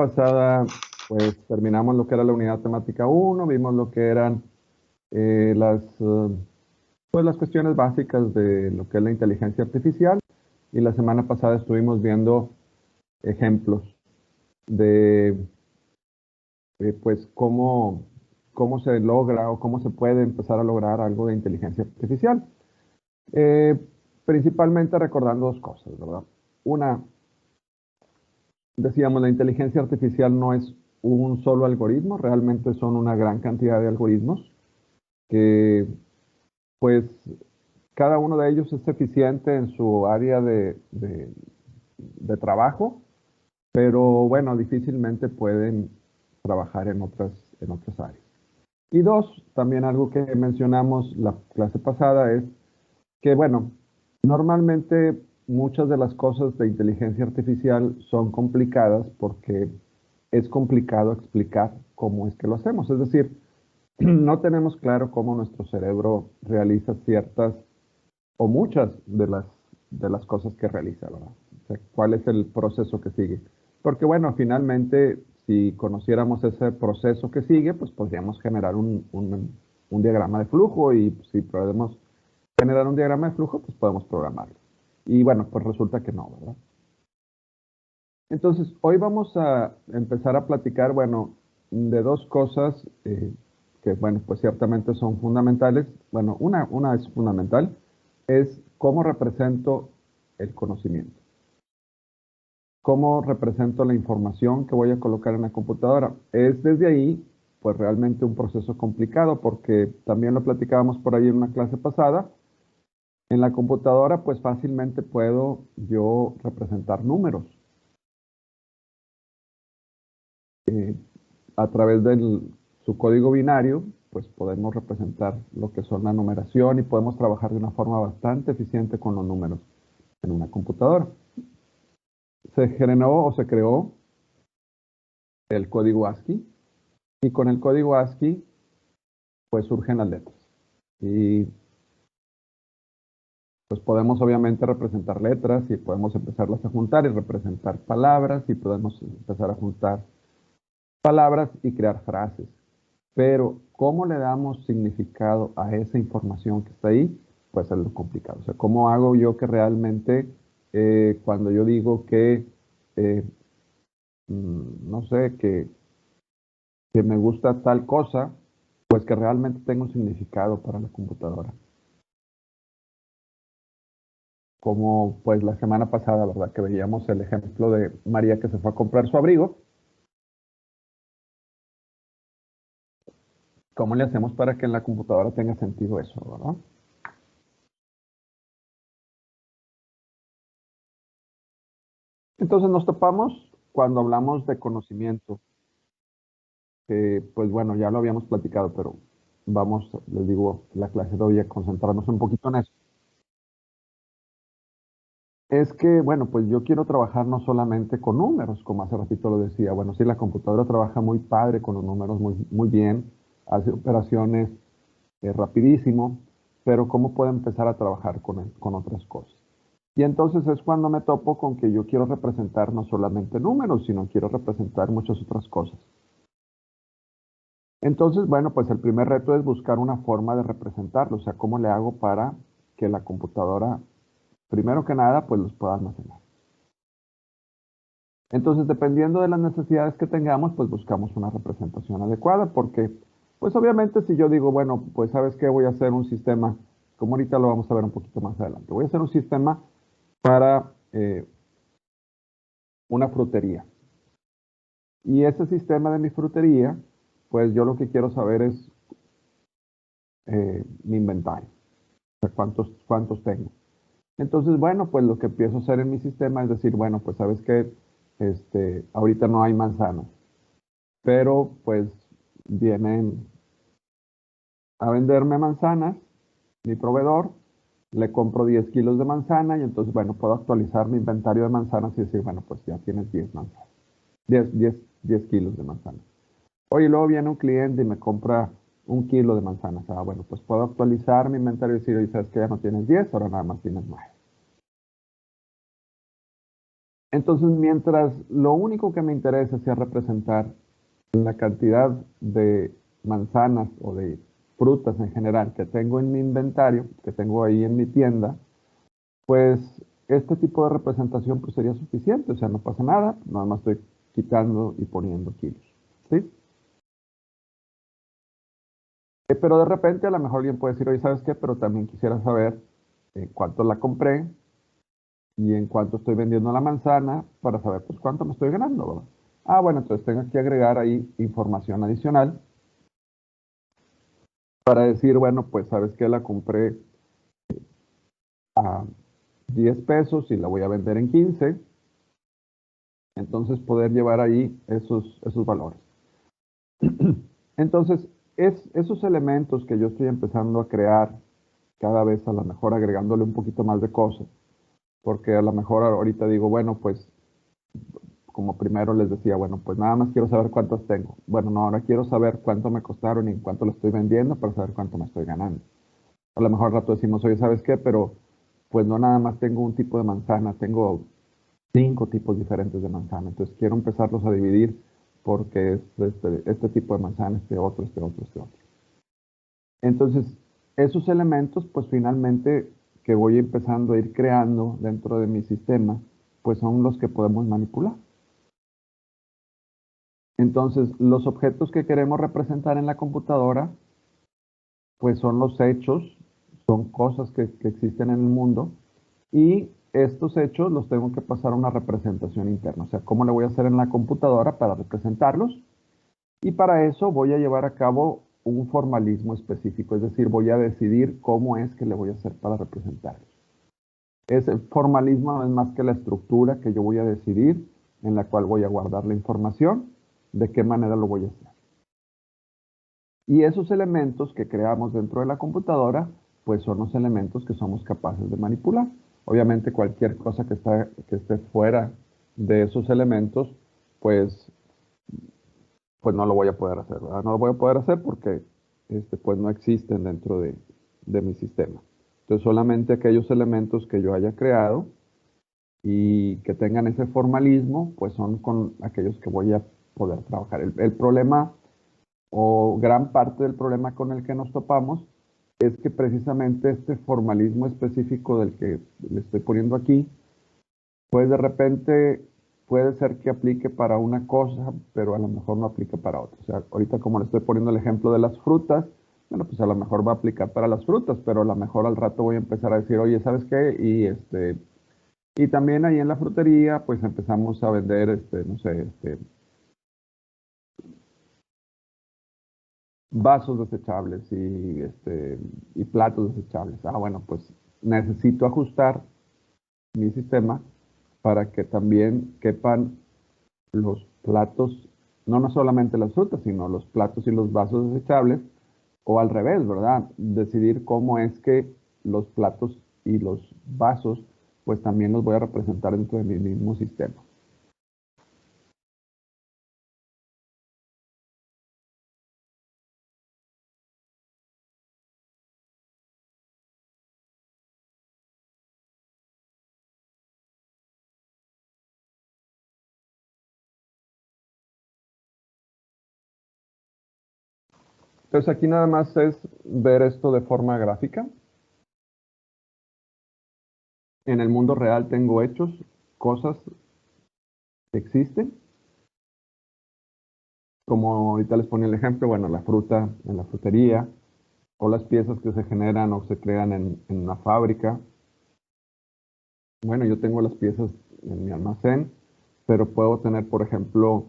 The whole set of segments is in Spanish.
pasada, pues terminamos lo que era la unidad temática 1, vimos lo que eran pues las cuestiones básicas de lo que es la inteligencia artificial, y la semana pasada estuvimos viendo ejemplos de pues cómo se logra o cómo se puede empezar a lograr algo de inteligencia artificial. Principalmente recordando dos cosas, ¿verdad? Una, decíamos, la inteligencia artificial no es un solo algoritmo, realmente son una gran cantidad de algoritmos que, pues, cada uno de ellos es eficiente en su área de trabajo, pero bueno, difícilmente pueden trabajar en otras áreas. Y dos, también algo que mencionamos la clase pasada es que, bueno, normalmente muchas de las cosas de inteligencia artificial son complicadas porque es complicado explicar cómo es que lo hacemos. Es decir, no tenemos claro cómo nuestro cerebro realiza ciertas o muchas de las cosas que realiza, ¿verdad? O sea, ¿cuál es el proceso que sigue? Porque, bueno, finalmente, si conociéramos ese proceso que sigue, pues podríamos generar un diagrama de flujo, y si podemos generar un diagrama de flujo, pues podemos programarlo. Y bueno, pues resulta que no, ¿verdad? Entonces, hoy vamos a empezar a platicar, bueno, de dos cosas que, bueno, pues ciertamente son fundamentales. Bueno, una es fundamental, es cómo represento el conocimiento. Cómo represento la información que voy a colocar en la computadora. Es desde ahí, pues realmente un proceso complicado, porque también lo platicábamos por ahí en una clase pasada. En la computadora, pues fácilmente puedo yo representar números. A través de su código binario, pues podemos representar lo que son la numeración y podemos trabajar de una forma bastante eficiente con los números en una computadora. Se generó o se creó el código ASCII, y con el código ASCII pues surgen las letras. Y pues podemos obviamente representar letras, y podemos empezarlas a juntar y representar palabras, y podemos empezar a juntar palabras y crear frases. Pero, ¿cómo le damos significado a esa información que está ahí? Pues es lo complicado. O sea, ¿cómo hago yo que realmente, cuando yo digo que, no sé, que me gusta tal cosa, pues que realmente tenga un significado para la computadora? Como pues la semana pasada, ¿verdad? Que veíamos el ejemplo de María que se fue a comprar su abrigo. ¿Cómo le hacemos para que en la computadora tenga sentido eso, verdad? Entonces nos topamos cuando hablamos de conocimiento, que pues bueno, ya lo habíamos platicado, pero vamos, les digo, la clase de hoy a concentrarnos un poquito en eso. Es que, bueno, pues yo quiero trabajar no solamente con números, como hace ratito lo decía. Bueno, sí, la computadora trabaja muy padre con los números, muy bien, hace operaciones rapidísimo, pero ¿cómo puedo empezar a trabajar con otras cosas? Y entonces es cuando me topo con que yo quiero representar no solamente números, sino quiero representar muchas otras cosas. Entonces, bueno, pues el primer reto es buscar una forma de representarlo, o sea, ¿cómo le hago para que la computadora, primero que nada, pues los pueda almacenar? Entonces, dependiendo de las necesidades que tengamos, pues buscamos una representación adecuada, porque, pues obviamente si yo digo, bueno, pues sabes qué, voy a hacer un sistema, como ahorita lo vamos a ver un poquito más adelante, voy a hacer un sistema para una frutería. Y ese sistema de mi frutería, pues yo lo que quiero saber es mi inventario, o sea, cuántos tengo. Entonces, bueno, pues lo que empiezo a hacer en mi sistema es decir, bueno, pues sabes que ahorita no hay manzanas, pero pues vienen a venderme manzanas, mi proveedor, le compro 10 kilos de manzana, y entonces, bueno, puedo actualizar mi inventario de manzanas y decir, bueno, pues ya tienes 10 manzanas, 10 kilos de manzanas. Oye, luego viene un cliente y me compra 1 kilo de manzanas. Ah, bueno, pues puedo actualizar mi inventario y decir, oye, sabes que ya no tienes 10, ahora nada más tienes 9. Entonces, mientras lo único que me interesa sea representar la cantidad de manzanas o de frutas en general que tengo en mi inventario, que tengo ahí en mi tienda, pues este tipo de representación pues sería suficiente, o sea, no pasa nada, nada más estoy quitando y poniendo kilos, ¿sí? Pero de repente a lo mejor alguien puede decir, oye, ¿sabes qué? Pero también quisiera saber en cuánto la compré y en cuánto estoy vendiendo la manzana para saber pues cuánto me estoy ganando, ¿verdad? Ah, bueno, entonces tengo que agregar ahí información adicional para decir, bueno, pues sabes que la compré a 10 pesos y la voy a vender en 15, entonces poder llevar ahí esos valores. Entonces, esos elementos que yo estoy empezando a crear cada vez a lo mejor agregándole un poquito más de cosas, porque a lo mejor ahorita digo, bueno, pues como primero les decía, bueno, pues nada más quiero saber cuántas tengo. Bueno, no, ahora quiero saber cuánto me costaron y cuánto lo estoy vendiendo para saber cuánto me estoy ganando. A lo mejor al rato decimos, oye, ¿sabes qué? Pero pues no nada más tengo un tipo de manzana, tengo 5 tipos diferentes de manzana. Entonces quiero empezarlos a dividir porque es este tipo de manzana, este otro, este otro, este otro. Entonces, esos elementos, pues finalmente que voy empezando a ir creando dentro de mi sistema, pues son los que podemos manipular. Entonces, los objetos que queremos representar en la computadora, pues son los hechos, son cosas que existen en el mundo, y estos hechos los tengo que pasar a una representación interna. O sea, ¿cómo le voy a hacer en la computadora para representarlos? Y para eso voy a llevar a cabo un formalismo específico, es decir, voy a decidir cómo es que le voy a hacer para representarlos. Ese formalismo no es más que la estructura que yo voy a decidir, en la cual voy a guardar la información, de qué manera lo voy a hacer. Y esos elementos que creamos dentro de la computadora, pues son los elementos que somos capaces de manipular. Obviamente cualquier cosa que esté fuera de esos elementos, pues, pues no lo voy a poder hacer, ¿verdad? No lo voy a poder hacer porque pues no existen dentro de mi sistema. Entonces solamente aquellos elementos que yo haya creado y que tengan ese formalismo, pues son con aquellos que voy a poder trabajar. El problema o gran parte del problema con el que nos topamos es que precisamente este formalismo específico del que le estoy poniendo aquí, pues de repente puede ser que aplique para una cosa, pero a lo mejor no aplique para otra. O sea, ahorita como le estoy poniendo el ejemplo de las frutas, bueno, pues a lo mejor va a aplicar para las frutas, pero a lo mejor al rato voy a empezar a decir, oye, ¿sabes qué? Y también ahí en la frutería, pues empezamos a vender, no sé, vasos desechables y platos desechables. Ah, bueno, pues necesito ajustar mi sistema para que también quepan los platos, no solamente las frutas, sino los platos y los vasos desechables, o al revés, ¿verdad? Decidir cómo es que los platos y los vasos, pues también los voy a representar dentro de mi mismo sistema. Entonces aquí nada más es ver esto de forma gráfica. En el mundo real tengo hechos, cosas que existen, como ahorita les ponía el ejemplo, bueno, la fruta en la frutería, o las piezas que se generan o se crean en una fábrica. Bueno, yo tengo las piezas en mi almacén, pero puedo tener, por ejemplo,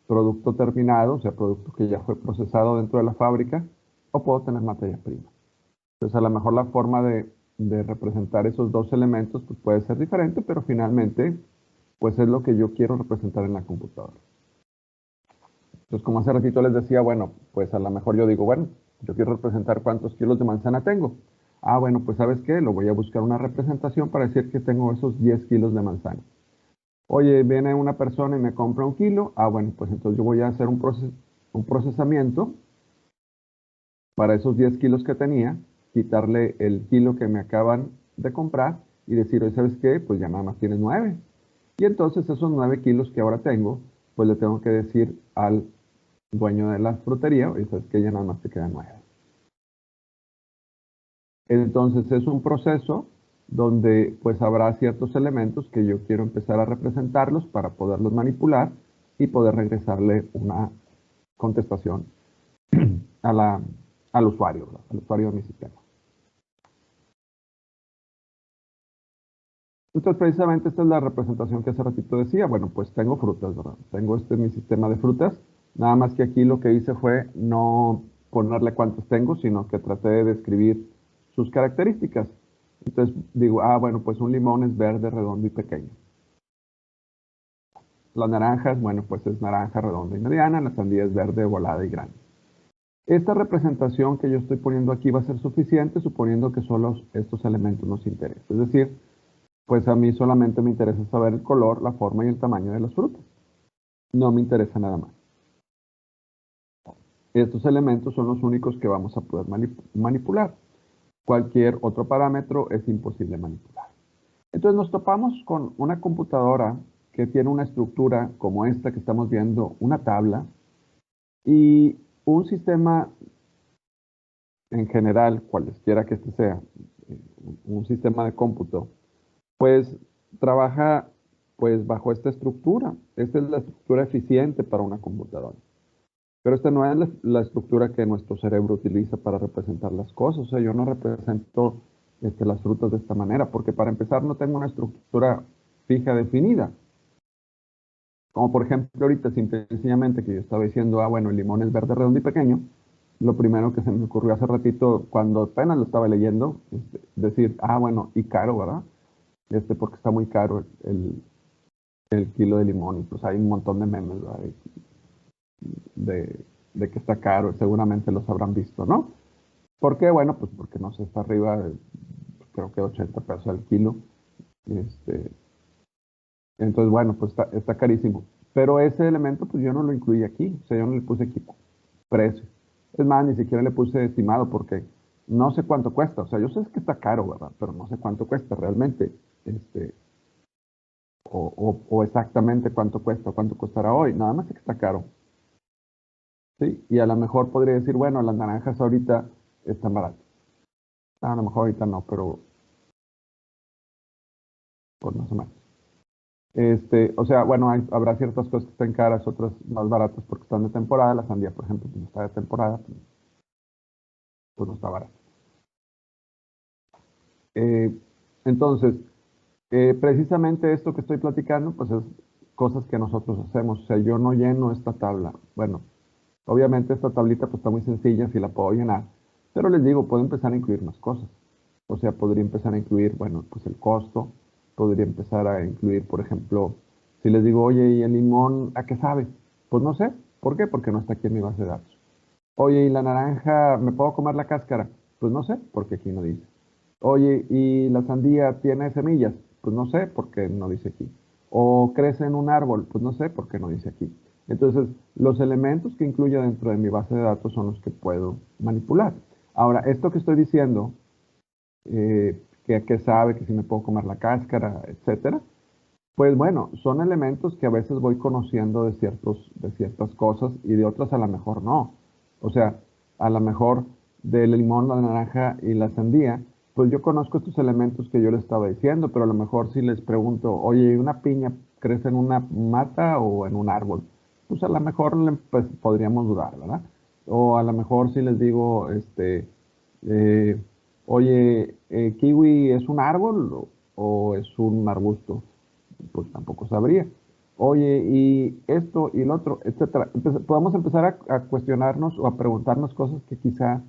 producto terminado, o sea, producto que ya fue procesado dentro de la fábrica, o puedo tener materia prima. Entonces, a lo mejor la forma de representar esos dos elementos pues, puede ser diferente, pero finalmente, pues es lo que yo quiero representar en la computadora. Entonces, como hace ratito les decía, bueno, pues a lo mejor yo digo, bueno, yo quiero representar cuántos kilos de manzana tengo. Ah, bueno, pues ¿sabes qué? Lo voy a buscar una representación para decir que tengo esos 10 kilos de manzana. Oye, viene una persona y me compra un kilo. Ah, bueno, pues entonces yo voy a hacer un procesamiento para esos 10 kilos que tenía, quitarle el kilo que me acaban de comprar y decir, oye, ¿sabes qué? Pues ya nada más tienes 9. Y entonces esos 9 kilos que ahora tengo, pues le tengo que decir al dueño de la frutería, oye, sabes que ya nada más te quedan 9. Entonces es un proceso donde pues habrá ciertos elementos que yo quiero empezar a representarlos para poderlos manipular y poder regresarle una contestación a al usuario, ¿verdad? Al usuario de mi sistema. Entonces, precisamente esta es la representación que hace ratito decía. Bueno, pues tengo frutas, ¿verdad? Tengo mi sistema de frutas. Nada más que aquí lo que hice fue no ponerle cuántas tengo, sino que traté de describir sus características. Entonces digo, bueno, pues un limón es verde, redondo y pequeño. Las naranjas, bueno, pues es naranja, redonda y mediana. La sandía es verde, ovalada y grande. Esta representación que yo estoy poniendo aquí va a ser suficiente, suponiendo que solo estos elementos nos interesan. Es decir, pues a mí solamente me interesa saber el color, la forma y el tamaño de las frutas. No me interesa nada más. Estos elementos son los únicos que vamos a poder manipular. Cualquier otro parámetro es imposible manipular. Entonces nos topamos con una computadora que tiene una estructura como esta que estamos viendo, una tabla, y un sistema en general, cualesquiera que este sea, un sistema de cómputo, pues trabaja pues bajo esta estructura. Esta es la estructura eficiente para una computadora. Pero esta no es la estructura que nuestro cerebro utiliza para representar las cosas. O sea, yo no represento las frutas de esta manera, porque para empezar no tengo una estructura fija definida. Como por ejemplo ahorita simple y sencillamente que yo estaba diciendo, bueno, el limón es verde, redondo y pequeño. Lo primero que se me ocurrió hace ratito, cuando apenas lo estaba leyendo, decir, bueno, y caro, ¿verdad? Porque está muy caro el kilo de limón. Y pues hay un montón de memes, ¿verdad? De que está caro, seguramente los habrán visto, ¿no? ¿Por qué? Bueno, pues porque no sé, está arriba de, creo que 80 pesos al kilo. Este, entonces, bueno, pues está carísimo. Pero ese elemento, pues yo no lo incluí aquí, o sea, yo no le puse aquí precio. Es más, ni siquiera le puse estimado porque no sé cuánto cuesta. O sea, yo sé que está caro, ¿verdad? Pero no sé cuánto cuesta realmente. O exactamente cuánto cuesta, cuánto costará hoy. Nada más sé que está caro. ¿Sí? Y a lo mejor podría decir, bueno, las naranjas ahorita están baratas. A lo mejor ahorita no, pero pues más o menos. O sea, bueno, habrá ciertas cosas que estén caras, otras más baratas porque están de temporada. La sandía, por ejemplo, pues no está de temporada, pues no está barata. Eh, entonces, precisamente esto que estoy platicando, pues es cosas que nosotros hacemos. O sea, yo no lleno esta tabla. Bueno, obviamente esta tablita pues está muy sencilla, si la puedo llenar. Pero les digo, puedo empezar a incluir más cosas. O sea, podría empezar a incluir, bueno, pues el costo. Podría empezar a incluir, por ejemplo, si les digo, oye, ¿y el limón a qué sabe? Pues no sé. ¿Por qué? Porque no está aquí en mi base de datos. Oye, ¿y la naranja, me puedo comer la cáscara? Pues no sé, porque aquí no dice. Oye, ¿y la sandía tiene semillas? Pues no sé, porque no dice aquí. ¿O crece en un árbol? Pues no sé, porque no dice aquí. Entonces, los elementos que incluyo dentro de mi base de datos son los que puedo manipular. Ahora, esto que estoy diciendo, que sabe que si me puedo comer la cáscara, etcétera, pues bueno, son elementos que a veces voy conociendo de ciertas cosas y de otras a lo mejor no. O sea, a lo mejor del limón, la naranja y la sandía, pues yo conozco estos elementos que yo les estaba diciendo, pero a lo mejor si les pregunto, oye, ¿una piña crece en una mata o en un árbol? Pues a lo mejor pues, podríamos dudar, ¿verdad? O a lo mejor si les digo, eh, oye, ¿kiwi es un árbol o es un arbusto? Pues tampoco sabría. Oye, y esto y el otro, etcétera. Podemos empezar a cuestionarnos o a preguntarnos cosas que quizá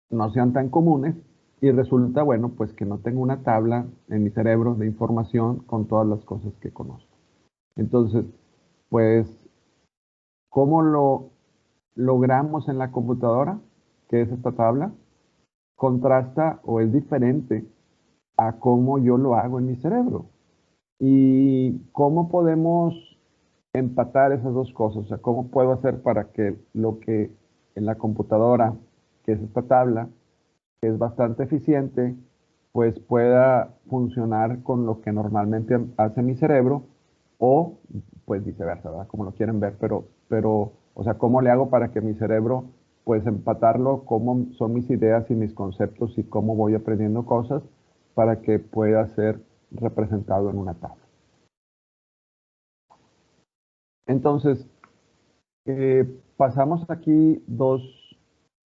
no sean tan comunes y resulta, bueno, pues que no tengo una tabla en mi cerebro de información con todas las cosas que conozco. Entonces, pues, ¿cómo lo logramos en la computadora? ¿Qué es esta tabla? Contrasta o es diferente a cómo yo lo hago en mi cerebro. ¿Y cómo podemos empatar esas dos cosas? O sea, ¿cómo puedo hacer para que lo que en la computadora, que es esta tabla, que es bastante eficiente, pues pueda funcionar con lo que normalmente hace mi cerebro o pues viceversa, ¿verdad? Como lo quieren ver, pero, o sea, ¿cómo le hago para que mi cerebro, pues empatarlo, cómo son mis ideas y mis conceptos y cómo voy aprendiendo cosas para que pueda ser representado en una tabla? Entonces, pasamos aquí dos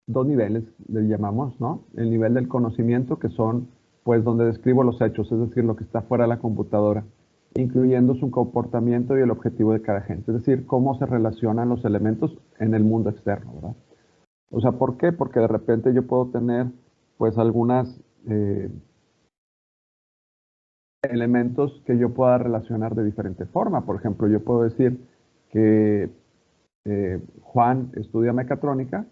niveles, le llamamos, ¿no? El nivel del conocimiento, que son, pues, donde describo los hechos, es decir, lo que está fuera de la computadora, incluyendo su comportamiento y el objetivo de cada agente, es decir, cómo se relacionan los elementos en el mundo externo, ¿verdad? O sea, ¿por qué? Porque de repente yo puedo tener, pues, algunas elementos que yo pueda relacionar de diferente forma. Por ejemplo, yo puedo decir que Juan estudia mecatrónica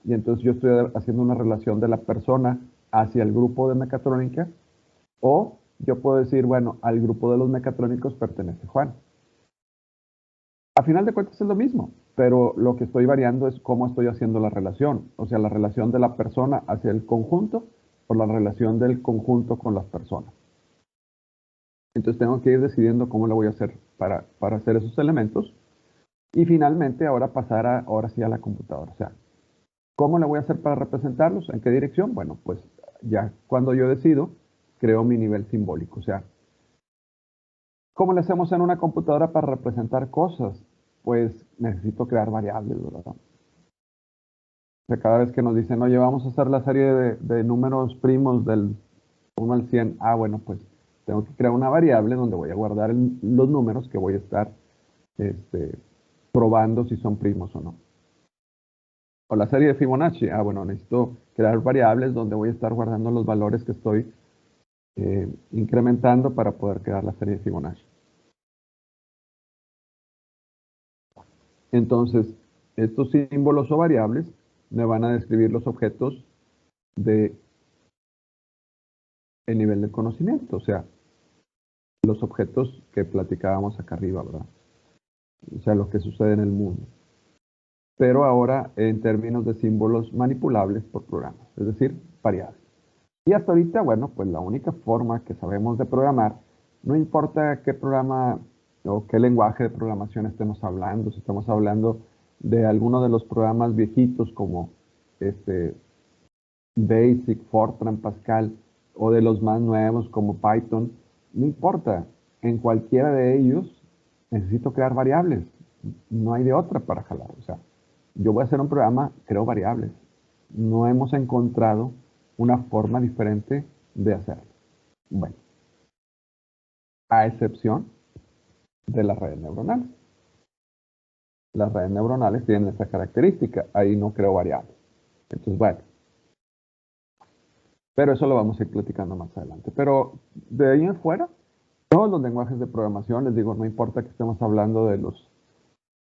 y entonces yo estoy haciendo una relación de la persona hacia el grupo de mecatrónica, o yo puedo decir, bueno, al grupo de los mecatrónicos pertenece Juan. A final de cuentas es lo mismo, pero lo que estoy variando es cómo estoy haciendo la relación, o sea, la relación de la persona hacia el conjunto o la relación del conjunto con las personas. Entonces tengo que ir decidiendo cómo lo voy a hacer para hacer esos elementos y finalmente ahora pasar ahora sí a la computadora. O sea, ¿cómo le voy a hacer para representarlos? ¿En qué dirección? Bueno, pues ya cuando yo decido, creo mi nivel simbólico. O sea, ¿cómo le hacemos en una computadora para representar cosas? Pues necesito crear variables, ¿verdad? O sea, cada vez que nos dicen, oye, vamos a hacer la serie de números primos del 1 al 100, bueno, pues tengo que crear una variable donde voy a guardar los números que voy a estar este, probando si son primos o no. O la serie de Fibonacci, bueno, necesito crear variables donde voy a estar guardando los valores que estoy incrementando para poder crear la serie de Fibonacci. Entonces, estos símbolos o variables me van a describir los objetos de el nivel de conocimiento, o sea, los objetos que platicábamos acá arriba, ¿verdad? O sea, lo que sucede en el mundo. Pero ahora en términos de símbolos manipulables por programas, es decir, variables. Y hasta ahorita, bueno, pues la única forma que sabemos de programar, no importa qué programa o qué lenguaje de programación estemos hablando, si estamos hablando de alguno de los programas viejitos como Basic, Fortran, Pascal, o de los más nuevos como Python, no importa, en cualquiera de ellos necesito crear variables, no hay de otra para jalar. O sea, yo voy a hacer un programa, creo variables. No hemos encontrado una forma diferente de hacerlo. Bueno, a excepción de las redes neuronales. Las redes neuronales tienen esa característica, ahí no creo variables. Entonces, bueno, pero eso lo vamos a ir platicando más adelante. Pero de ahí en fuera, todos los lenguajes de programación, les digo, no importa que estemos hablando de los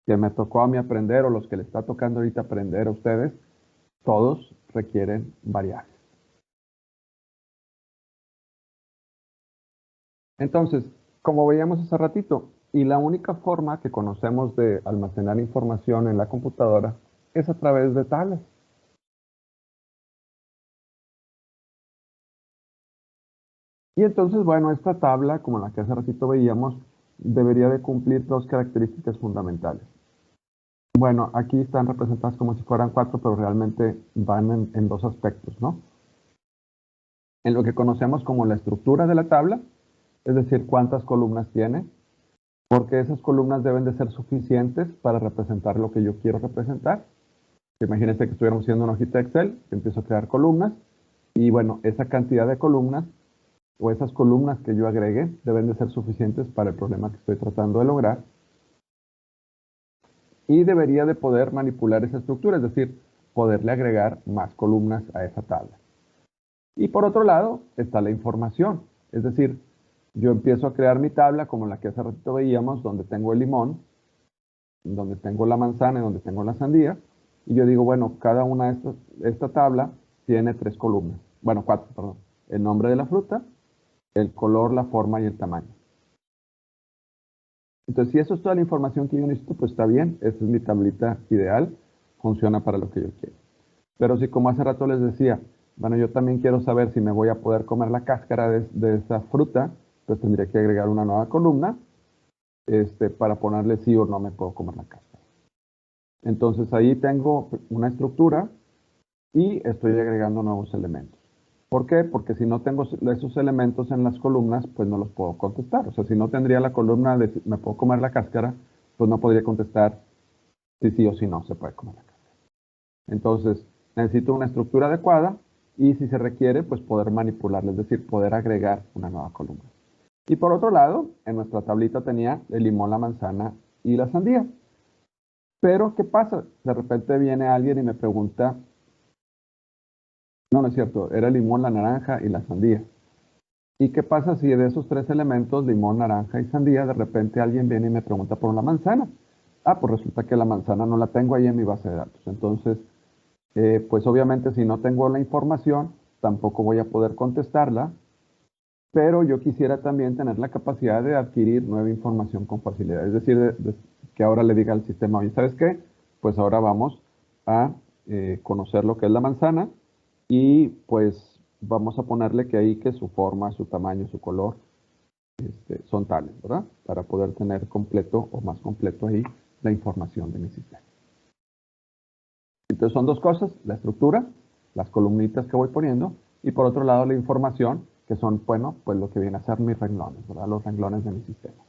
que me tocó a mí aprender o los que le está tocando ahorita aprender a ustedes, todos requieren variables. Entonces, como veíamos hace ratito, y la única forma que conocemos de almacenar información en la computadora es a través de tablas. Y entonces, bueno, esta tabla, como la que hace ratito veíamos, debería de cumplir dos características fundamentales. Bueno, aquí están representadas como si fueran cuatro, pero realmente van en dos aspectos, ¿no? En lo que conocemos como la estructura de la tabla, es decir, cuántas columnas tiene, porque esas columnas deben de ser suficientes para representar lo que yo quiero representar. Imagínense que estuviéramos haciendo una hojita de Excel, empiezo a crear columnas, y bueno, esa cantidad de columnas o esas columnas que yo agregue deben de ser suficientes para el problema que estoy tratando de lograr. Y debería de poder manipular esa estructura, es decir, poderle agregar más columnas a esa tabla. Y por otro lado está la información, es decir, yo empiezo a crear mi tabla como la que hace ratito veíamos, donde tengo el limón, donde tengo la manzana y donde tengo la sandía, y yo digo, bueno, cada una de esta tabla tiene tres columnas, bueno, cuatro, perdón, el nombre de la fruta, el color, la forma y el tamaño. Entonces, si eso es toda la información que yo necesito, pues está bien, esa es mi tablita ideal, funciona para lo que yo quiero. Pero si como hace rato les decía, Bueno, yo también quiero saber si me voy a poder comer la cáscara de esa fruta, pues tendría que agregar una nueva columna para ponerle sí o no me puedo comer la cáscara. Entonces ahí tengo una estructura y estoy agregando nuevos elementos. ¿Por qué? Porque si no tengo esos elementos en las columnas, pues no los puedo contestar. O sea, si no tendría la columna de si me puedo comer la cáscara, pues no podría contestar si sí o si no se puede comer la cáscara. Entonces, necesito una estructura adecuada y si se requiere, pues poder manipularla, es decir, poder agregar una nueva columna. Y por otro lado, en nuestra tablita tenía el limón, la manzana y la sandía. Pero, ¿qué pasa? De repente viene alguien y me pregunta, no, no es cierto, era el limón, la naranja y la sandía. ¿Y qué pasa si de esos tres elementos, limón, naranja y sandía, de repente alguien viene y me pregunta por la manzana? Ah, pues resulta que la manzana no la tengo ahí en mi base de datos. Entonces, pues obviamente si no tengo la información, tampoco voy a poder contestarla, pero yo quisiera también tener la capacidad de adquirir nueva información con facilidad. Es decir, que ahora le diga al sistema, oye, ¿sabes qué? Pues ahora vamos a conocer lo que es la manzana y pues vamos a ponerle que ahí que su forma, su tamaño, su color son tales, ¿verdad? Para poder tener completo o más completo ahí la información de mi sistema. Entonces son dos cosas, la estructura, las columnitas que voy poniendo, y por otro lado la información, que son, bueno, pues lo que viene a ser mis renglones, ¿verdad? Los renglones de mi sistema.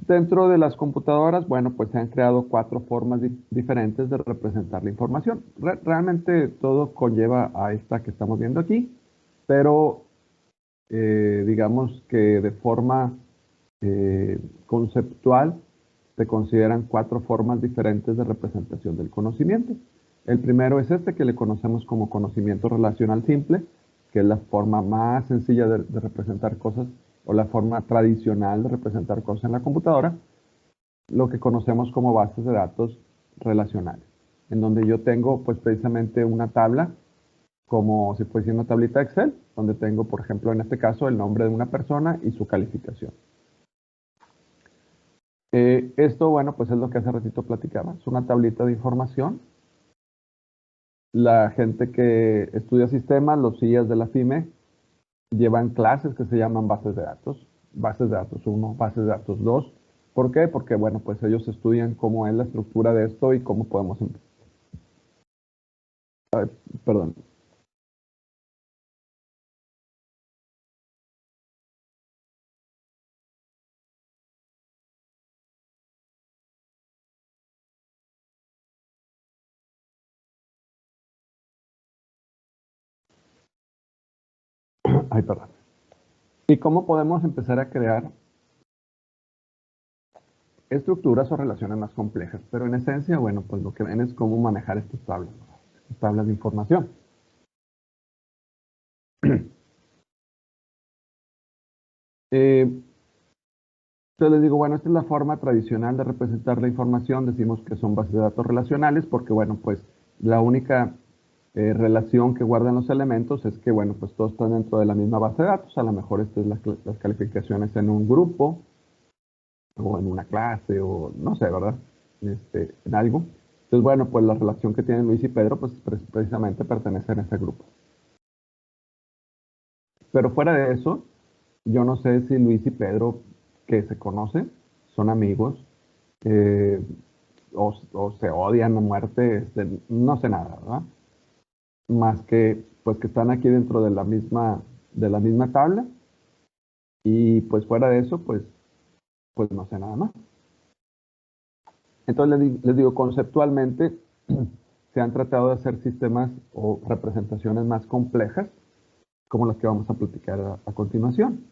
Dentro de las computadoras, bueno, pues se han creado cuatro formas diferentes de representar la información. Realmente todo conlleva a esta que estamos viendo aquí, pero digamos que de forma conceptual se consideran cuatro formas diferentes de representación del conocimiento. El primero es este que le conocemos como conocimiento relacional simple, que es la forma más sencilla de representar cosas o la forma tradicional de representar cosas en la computadora, lo que conocemos como bases de datos relacionales, en donde yo tengo pues precisamente una tabla como si fuese una tablita de Excel, donde tengo, por ejemplo, en este caso, el nombre de una persona y su calificación. Esto, bueno, pues es lo que hace ratito platicaba. Es una tablita de información. La gente que estudia sistemas, los CIAs de la FIME, llevan clases que se llaman bases de datos. Bases de datos 1, bases de datos 2. ¿Por qué? Porque, bueno, pues ellos estudian cómo es la estructura de esto y cómo podemos... perdón. Ay, perdón. ¿Y cómo podemos empezar a crear estructuras o relaciones más complejas? Pero en esencia, bueno, pues lo que ven es cómo manejar estas tablas de información. Entonces les digo, bueno, esta es la forma tradicional de representar la información. Decimos que son bases de datos relacionales porque, bueno, pues la única relación que guardan los elementos es que, bueno, pues todos están dentro de la misma base de datos. A lo mejor esta es las calificaciones en un grupo o en una clase o no sé, ¿verdad? En algo. Entonces, bueno, pues la relación que tienen Luis y Pedro, pues precisamente pertenecen a ese grupo. Pero fuera de eso, yo no sé si Luis y Pedro, que se conocen, son amigos, eh, o se odian a muerte, no sé nada, ¿verdad? Más que, pues, que están aquí dentro de la misma tabla, y pues fuera de eso, pues no sé nada más. Entonces les digo, conceptualmente, se han tratado de hacer sistemas o representaciones más complejas, como las que vamos a platicar a continuación.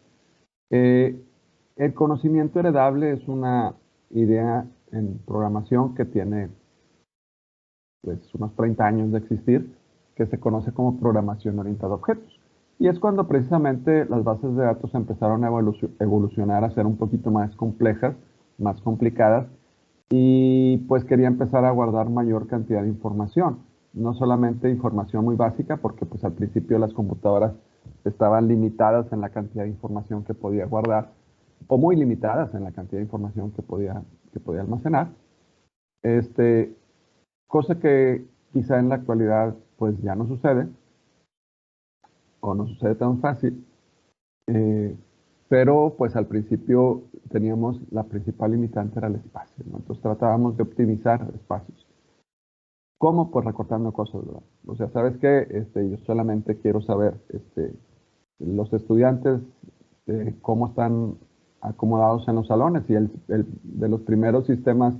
El conocimiento heredable es una idea en programación que tiene pues, unos 30 años de existir, que se conoce como programación orientada a objetos. Y es cuando precisamente las bases de datos empezaron a evolucionar a ser un poquito más complejas, más complicadas, y pues quería empezar a guardar mayor cantidad de información. No solamente información muy básica, porque pues al principio las computadoras estaban limitadas en la cantidad de información que podía guardar, o muy limitadas en la cantidad de información que podía almacenar. cosa que quizá en la actualidad pues ya no sucede, o no sucede tan fácil, pero pues al principio teníamos la principal limitante era el espacio, ¿no? Entonces tratábamos de optimizar espacios. ¿Cómo? Pues recortando cosas, ¿verdad? O sea, ¿sabes qué? Yo solamente quiero saber, los estudiantes, cómo están acomodados en los salones, y de los primeros sistemas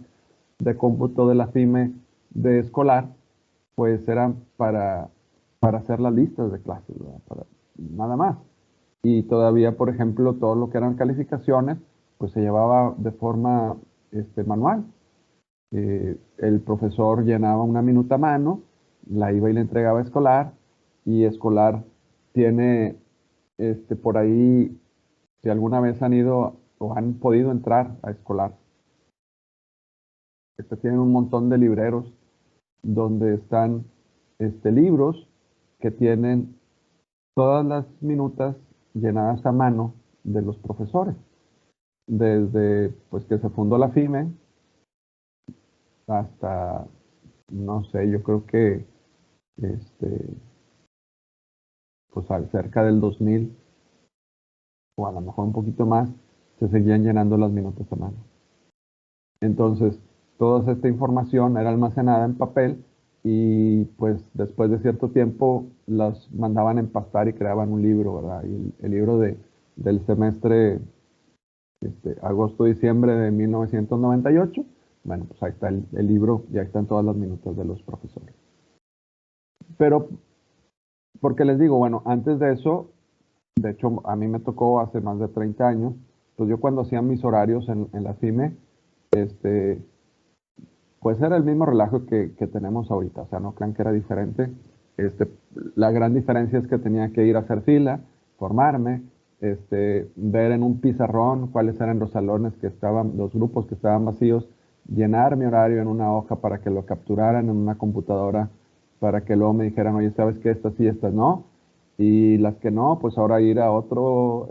de cómputo de la FIME de escolar, pues eran para hacer las listas de clases, ¿verdad? Para, nada más. Y todavía, por ejemplo, todo lo que eran calificaciones, pues se llevaba de forma manual. El profesor llenaba una minuta a mano, la iba y le entregaba a escolar, y escolar tiene por ahí, si alguna vez han ido o han podido entrar a escolar, tienen un montón de libreros donde están libros que tienen todas las minutas llenadas a mano de los profesores, desde pues que se fundó la FIME hasta, no sé, yo creo que pues cerca del 2000 o a lo mejor un poquito más, se seguían llenando las minutas a mano. Entonces, toda esta información era almacenada en papel y pues después de cierto tiempo las mandaban empastar y creaban un libro, ¿verdad? Y el libro del semestre agosto-diciembre de 1998, bueno, pues ahí está el libro y ahí están todas las minutas de los profesores. Pero, porque les digo, bueno, antes de eso, de hecho, a mí me tocó hace más de 30 años, pues yo cuando hacía mis horarios en la FIME, pues era el mismo relajo que tenemos ahorita, o sea, no crean que era diferente. La gran diferencia es que tenía que ir a hacer fila, formarme, ver en un pizarrón cuáles eran los salones que estaban, los grupos que estaban vacíos, llenar mi horario en una hoja para que lo capturaran en una computadora, para que luego me dijeran, oye, ¿sabes qué? Estas sí, estas no. Y las que no, pues ahora ir a otro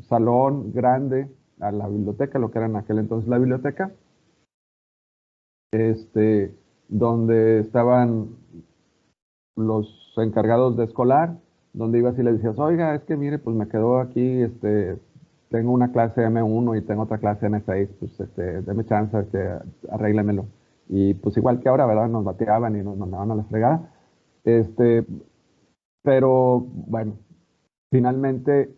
salón grande, a la biblioteca, lo que era en aquel entonces la biblioteca, donde estaban los encargados de escolar, donde ibas y le decías, oiga, es que mire, pues me quedó aquí, tengo una clase M1 y tengo otra clase M6, pues deme chance, arréglemelo. Y pues igual que ahora, ¿verdad? Nos bateaban y nos mandaban a la fregada. Pero bueno, finalmente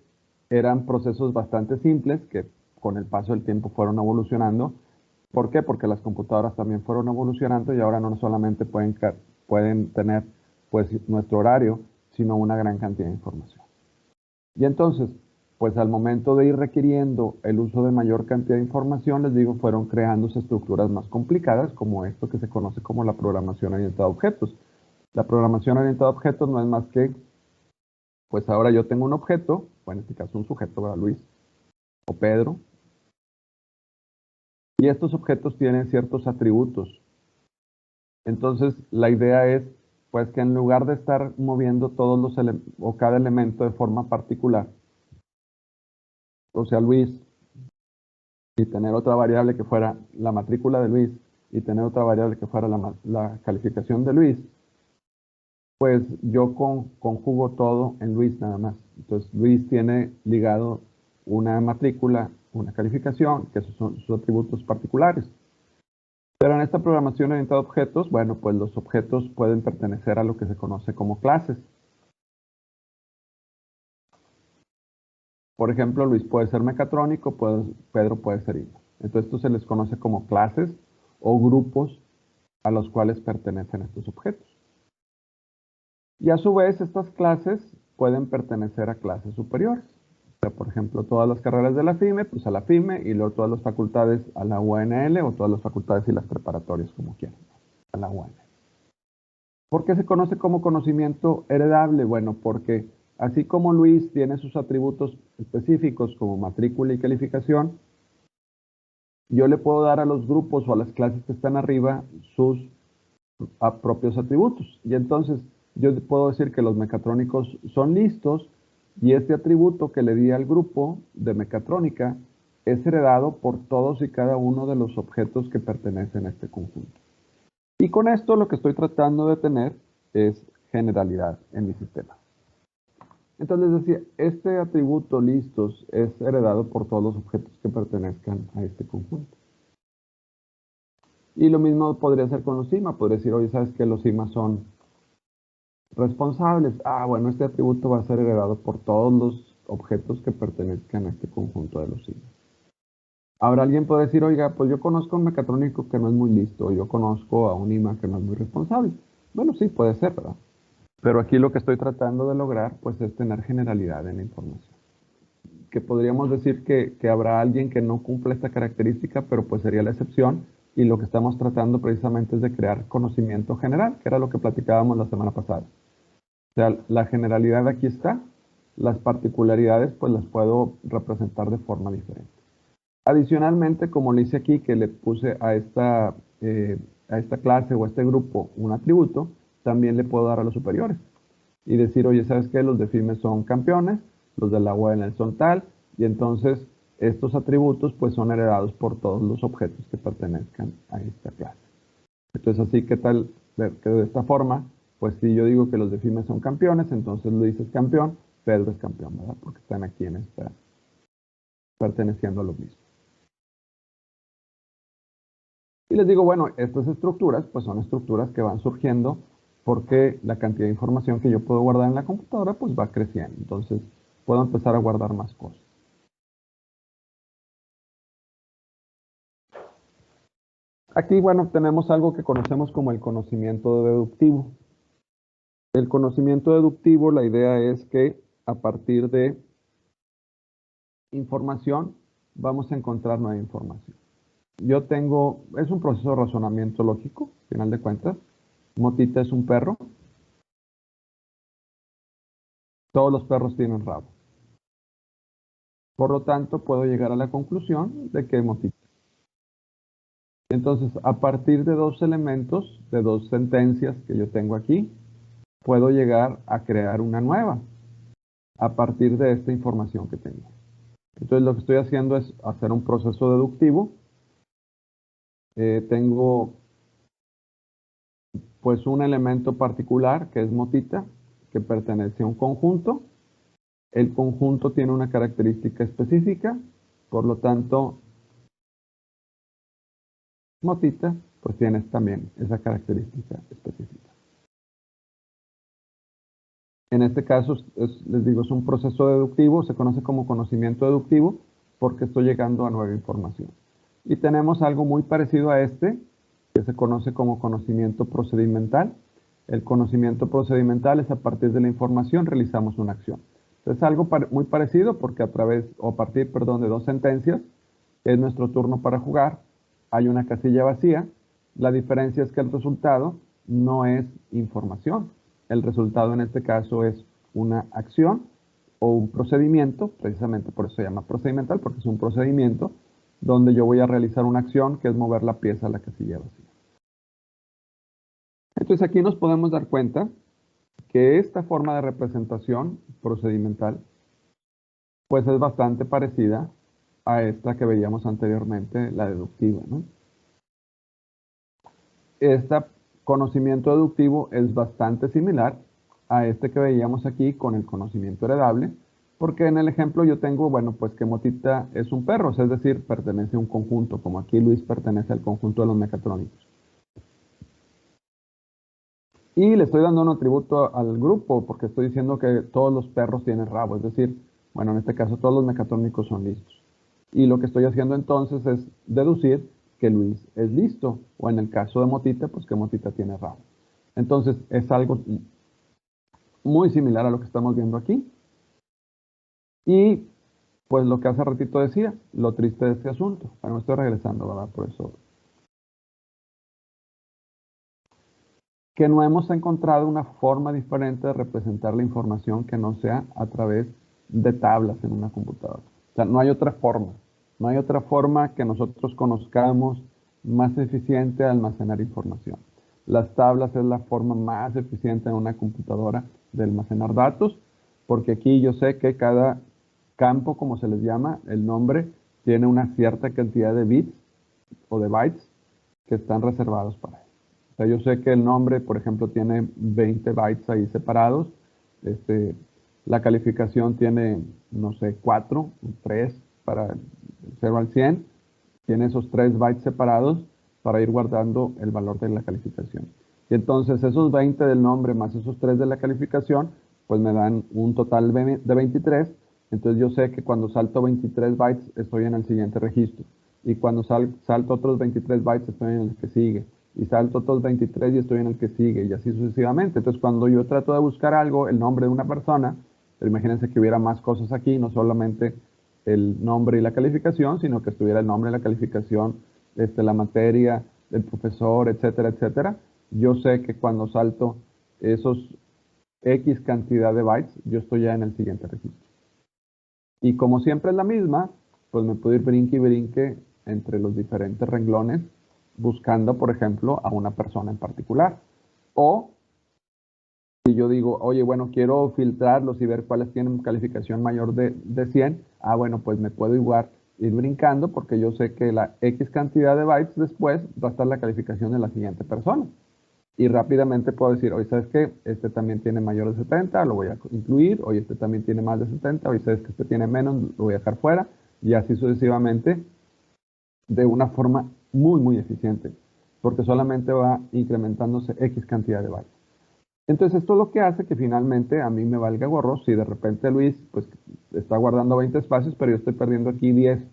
eran procesos bastante simples que con el paso del tiempo fueron evolucionando. ¿Por qué? Porque las computadoras también fueron evolucionando y ahora no solamente pueden tener pues nuestro horario, sino una gran cantidad de información. Y entonces, pues al momento de ir requiriendo el uso de mayor cantidad de información, les digo, fueron creándose estructuras más complicadas, como esto que se conoce como la programación orientada a objetos. La programación orientada a objetos no es más que, pues ahora yo tengo un objeto, o en este caso un sujeto, ¿verdad? Luis o Pedro, y estos objetos tienen ciertos atributos. Entonces, la idea es, pues, que en lugar de estar moviendo todos o cada elemento de forma particular, o sea, Luis, y tener otra variable que fuera la matrícula de Luis, y tener otra variable que fuera la calificación de Luis, pues yo conjugo todo en Luis nada más. Entonces, Luis tiene ligado una matrícula, una calificación, que esos son sus atributos particulares. Pero en esta programación orientada a objetos, bueno, pues los objetos pueden pertenecer a lo que se conoce como clases. Por ejemplo, Luis puede ser mecatrónico, Pedro puede ser hilo. Entonces, esto se les conoce como clases o grupos a los cuales pertenecen estos objetos. Y a su vez, estas clases pueden pertenecer a clases superiores. O sea, por ejemplo, todas las carreras de la FIME, pues a la FIME, y luego todas las facultades a la UNL, o todas las facultades y las preparatorias, como quieran, a la UNL. ¿Por qué se conoce como conocimiento heredable? Bueno, porque así como Luis tiene sus atributos específicos como matrícula y calificación, yo le puedo dar a los grupos o a las clases que están arriba sus propios atributos. Y entonces yo puedo decir que los mecatrónicos son listos y este atributo que le di al grupo de mecatrónica es heredado por todos y cada uno de los objetos que pertenecen a este conjunto. Y con esto lo que estoy tratando de tener es generalidad en mi sistema. Entonces les decía, este atributo listos es heredado por todos los objetos que pertenezcan a este conjunto. Y lo mismo podría ser con los sigma. Podría decir, oye, ¿sabes qué? Los sigma son responsables. Ah, bueno, este atributo va a ser heredado por todos los objetos que pertenezcan a este conjunto de los sigma. Ahora alguien puede decir, oiga, pues yo conozco a un mecatrónico que no es muy listo, yo conozco a un IMA que no es muy responsable. Bueno, sí, puede ser, ¿verdad? Pero aquí lo que estoy tratando de lograr, pues, es tener generalidad en la información. Que podríamos decir que habrá alguien que no cumple esta característica, pero pues sería la excepción, y lo que estamos tratando precisamente es de crear conocimiento general, que era lo que platicábamos la semana pasada. O sea, la generalidad aquí está, las particularidades pues las puedo representar de forma diferente. Adicionalmente, como le hice aquí, que le puse a esta clase o a este grupo un atributo, también le puedo dar a los superiores y decir, oye, ¿sabes qué? Los de FIME son campeones, los del agua en el son tal, y entonces estos atributos pues son heredados por todos los objetos que pertenezcan a esta clase. Entonces así que tal, que de esta forma, pues si yo digo que los de FIME son campeones, entonces Luis es campeón, Pedro es campeón, ¿verdad? Porque están aquí en esta, perteneciendo a lo mismo. Y les digo, bueno, estas estructuras, pues son estructuras que van surgiendo porque la cantidad de información que yo puedo guardar en la computadora, pues va creciendo. Entonces, puedo empezar a guardar más cosas. Aquí, bueno, tenemos algo que conocemos como el conocimiento deductivo. El conocimiento deductivo, la idea es que a partir de información, vamos a encontrar nueva información. Yo tengo, es un proceso de razonamiento lógico, al final de cuentas. Motita es un perro. Todos los perros tienen rabo. Por lo tanto, puedo llegar a la conclusión de que Motita. Entonces, a partir de dos elementos, de dos sentencias que yo tengo aquí, puedo llegar a crear una nueva a partir de esta información que tengo. Entonces, lo que estoy haciendo es hacer un proceso deductivo. Tengo pues un elemento particular que es Motita, que pertenece a un conjunto. El conjunto tiene una característica específica, por lo tanto, Motita pues tiene también esa característica específica. En este caso, les digo, es un proceso deductivo, se conoce como conocimiento deductivo porque estoy llegando a nueva información. Y tenemos algo muy parecido a este, que se conoce como conocimiento procedimental. El conocimiento procedimental es a partir de la información realizamos una acción. Es algo muy parecido porque a través, o a partir, perdón, de dos sentencias, es nuestro turno para jugar, hay una casilla vacía, la diferencia es que el resultado no es información. El resultado en este caso es una acción o un procedimiento, precisamente por eso se llama procedimental, porque es un procedimiento donde yo voy a realizar una acción que es mover la pieza a la casilla vacía. Entonces aquí nos podemos dar cuenta que esta forma de representación procedimental pues es bastante parecida a esta que veíamos anteriormente, la deductiva, ¿no? Este conocimiento deductivo es bastante similar a este que veíamos aquí con el conocimiento heredable, porque en el ejemplo yo tengo, bueno, pues que Motita es un perro, es decir, pertenece a un conjunto, como aquí Luis pertenece al conjunto de los mecatrónicos. Y le estoy dando un atributo al grupo, porque estoy diciendo que todos los perros tienen rabo, es decir, bueno, en este caso todos los mecatrónicos son listos. Y lo que estoy haciendo entonces es deducir que Luis es listo, o en el caso de Motita, pues que Motita tiene rabo. Entonces es algo muy similar a lo que estamos viendo aquí. Y pues lo que hace ratito decía, lo triste de este asunto. Bueno, estoy regresando, ¿verdad? Por eso. Que no hemos encontrado una forma diferente de representar la información que no sea a través de tablas en una computadora. O sea, no hay otra forma. No hay otra forma que nosotros conozcamos más eficiente de almacenar información. Las tablas es la forma más eficiente en una computadora de almacenar datos, porque aquí yo sé que cada campo, como se les llama, el nombre, tiene una cierta cantidad de bits o de bytes que están reservados para él. sea, yo sé que el nombre, por ejemplo, tiene 20 bytes ahí separados. La calificación tiene, no sé, 4, 3 para 0 al 100. Tiene esos 3 bytes separados para ir guardando el valor de la calificación. Y entonces esos 20 del nombre más esos 3 de la calificación, pues me dan un total de 23. Entonces yo sé que cuando salto 23 bytes estoy en el siguiente registro. Y cuando salto otros 23 bytes estoy en el que sigue. Y salto otros 23 y estoy en el que sigue. Y así sucesivamente. Entonces cuando yo trato de buscar algo, el nombre de una persona, pero imagínense que hubiera más cosas aquí, no solamente el nombre y la calificación, sino que estuviera el nombre y la calificación, la materia, el profesor, etcétera, etcétera. Yo sé que cuando salto esos X cantidad de bytes, yo estoy ya en el siguiente registro. Y como siempre es la misma, pues me puedo ir brinque y brinque entre los diferentes renglones, buscando, por ejemplo, a una persona en particular. O si yo digo, oye, bueno, quiero filtrarlos y ver cuáles tienen calificación mayor de 100, bueno, pues me puedo igual ir brincando porque yo sé que la X cantidad de bytes después va a estar la calificación de la siguiente persona. Y rápidamente puedo decir, oye, ¿sabes qué? Este también tiene mayor de 70, lo voy a incluir. Oye, este también tiene más de 70. Oye, ¿sabes que este tiene menos? Lo voy a dejar fuera. Y así sucesivamente de una forma muy, muy eficiente. Porque solamente va incrementándose X cantidad de bytes. Entonces esto es lo que hace que finalmente a mí me valga gorro si de repente Luis pues está guardando 20 espacios, pero yo estoy perdiendo aquí 10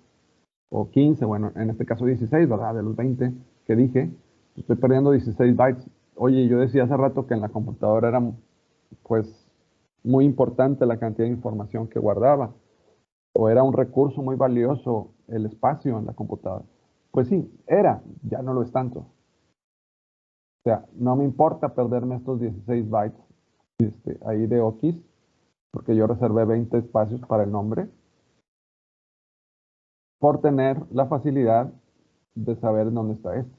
o 15, bueno, en este caso 16, ¿verdad? De los 20 que dije, estoy perdiendo 16 bytes. Oye, yo decía hace rato que en la computadora era pues muy importante la cantidad de información que guardaba, o era un recurso muy valioso el espacio en la computadora. Pues sí, era, ya no lo es tanto. O sea, no me importa perderme estos 16 bytes ahí de OKIS, porque yo reservé 20 espacios para el nombre, por tener la facilidad de saber dónde está esto.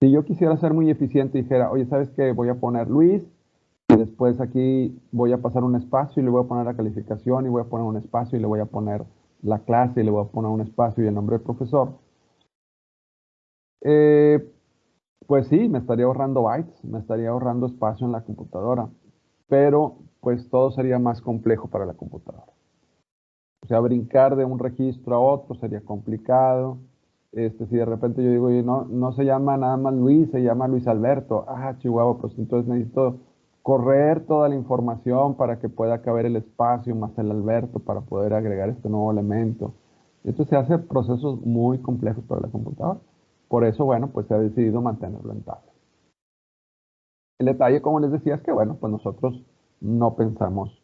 Si yo quisiera ser muy eficiente y dijera, oye, ¿sabes qué? Voy a poner Luis, y después aquí voy a pasar un espacio y le voy a poner la calificación y voy a poner un espacio y le voy a poner la clase y le voy a poner un espacio y el nombre del profesor. Eh, pues sí, me estaría ahorrando bytes, me estaría ahorrando espacio en la computadora, pero pues todo sería más complejo para la computadora. O sea, brincar de un registro a otro sería complicado. Si de repente yo digo, oye, no, no se llama nada más Luis, se llama Luis Alberto. Chihuahua, pues entonces necesito correr toda la información para que pueda caber el espacio más el Alberto para poder agregar este nuevo elemento. Esto se hace procesos muy complejos para la computadora. Por eso, bueno, pues se ha decidido mantenerlo en tabla. El detalle, como les decía, es que, bueno, pues nosotros no pensamos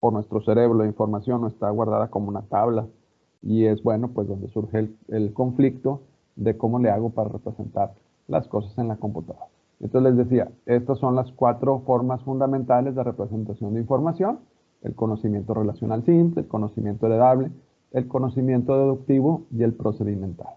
por nuestro cerebro, la información no está guardada como una tabla y es bueno, pues donde surge el conflicto de cómo le hago para representar las cosas en la computadora. Entonces les decía, estas son las 4 formas fundamentales de representación de información: el conocimiento relacional simple, el conocimiento heredable, el conocimiento deductivo y el procedimental.